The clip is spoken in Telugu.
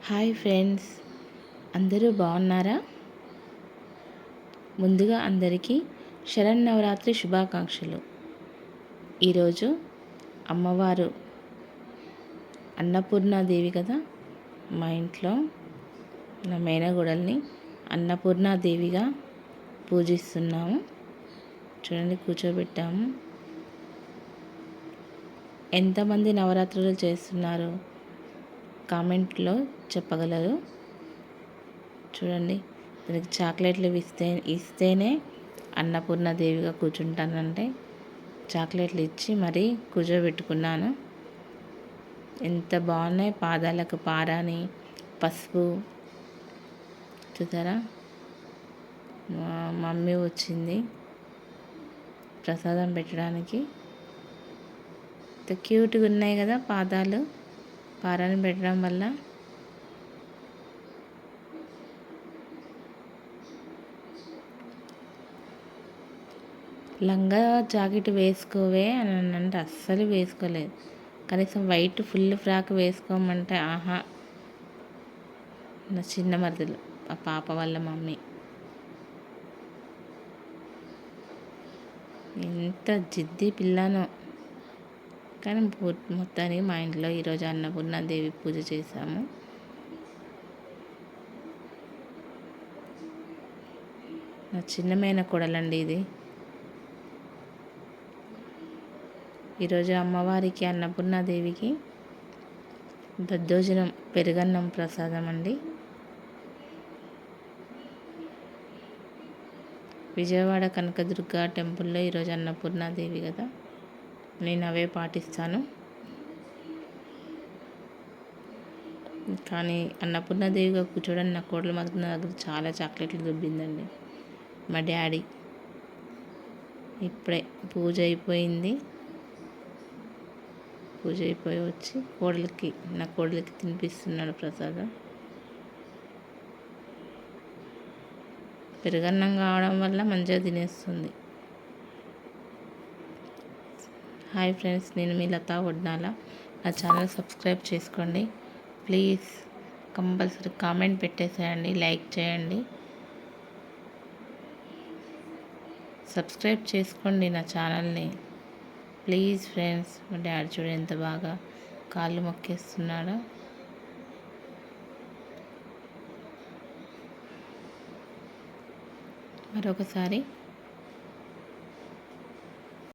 హాయ్ ఫ్రెండ్స్, అందరూ బాగున్నారా? ముందుగా అందరికీ శరన్నవరాత్రి శుభాకాంక్షలు. ఈరోజు అమ్మవారు అన్నపూర్ణాదేవి కదా. మా ఇంట్లో నా మేనగోడల్ని అన్నపూర్ణాదేవిగా పూజిస్తున్నాము. చూడండి, కూర్చోబెట్టాము. ఎంతమంది నవరాత్రులు చేస్తున్నారు కామెంట్లో చెప్పగలరు? చూడండి, దానికి చాక్లెట్లు ఇస్తేనే అన్నపూర్ణాదేవిగా కూర్చుంటానంటే చాక్లెట్లు ఇచ్చి మరీ కూర్చోబెట్టుకున్నాను. ఎంత బాగున్నాయి, పాదాలకు పారాని పసుపు. చూసారా, మా మమ్మీ వచ్చింది ప్రసాదం పెట్టడానికి. ఎంత క్యూట్గా ఉన్నాయి కదా పాదాలు, పారాని పెట్టడం వల్ల. లంగా జాకెట్ వేసుకోవే అని అంటే అస్సలు వేసుకోలేదు. కనీసం వైట్ ఫుల్ ఫ్రాక్ వేసుకోమంటే ఆహా. నా చిన్న మరదలు, ఆ పాప వాళ్ళ మమ్మీ ఎంత జిద్ది పిల్లనో. కానీ మొత్తానికి మా ఇంట్లో ఈరోజు అన్నపూర్ణాదేవి పూజ చేశాము. నా చిన్న మేనకోడలండి ఇది. ఈరోజు అమ్మవారికి అన్నపూర్ణాదేవికి దద్దోజనం పెరుగన్నం ప్రసాదం అండి. విజయవాడ కనకదుర్గ టెంపుల్లో ఈరోజు అన్నపూర్ణాదేవి కదా, నేను అవే పాటిస్తాను. కానీ అన్నపూర్ణాదేవిగా కూర్చోవడం నా కోడలు మాత్రం నా దగ్గర చాలా చాక్లెట్లు దుబ్బిందండి. మా డాడీ ఇప్పుడే పూజ అయిపోయింది. పూజ అయిపోయి వచ్చి నా కోడలికి తినిపిస్తున్నాడు ప్రసాదం. పెరుగన్నం కావడం వల్ల మంచిగా తినేస్తుంది. హాయ్ ఫ్రెండ్స్, నేను మీ లతా వడ్నాల. నా ఛానల్ సబ్స్క్రైబ్ చేసుకోండి ప్లీజ్. కంపల్సరీ కామెంట్ పెట్టేసేయండి, లైక్ చేయండి, సబ్స్క్రైబ్ చేసుకోండి నా ఛానల్ని ప్లీజ్ ఫ్రెండ్స్. మా డాడీ చూడ ఎంత బాగా కాళ్ళు మొక్కేస్తున్నాడో. మరొకసారి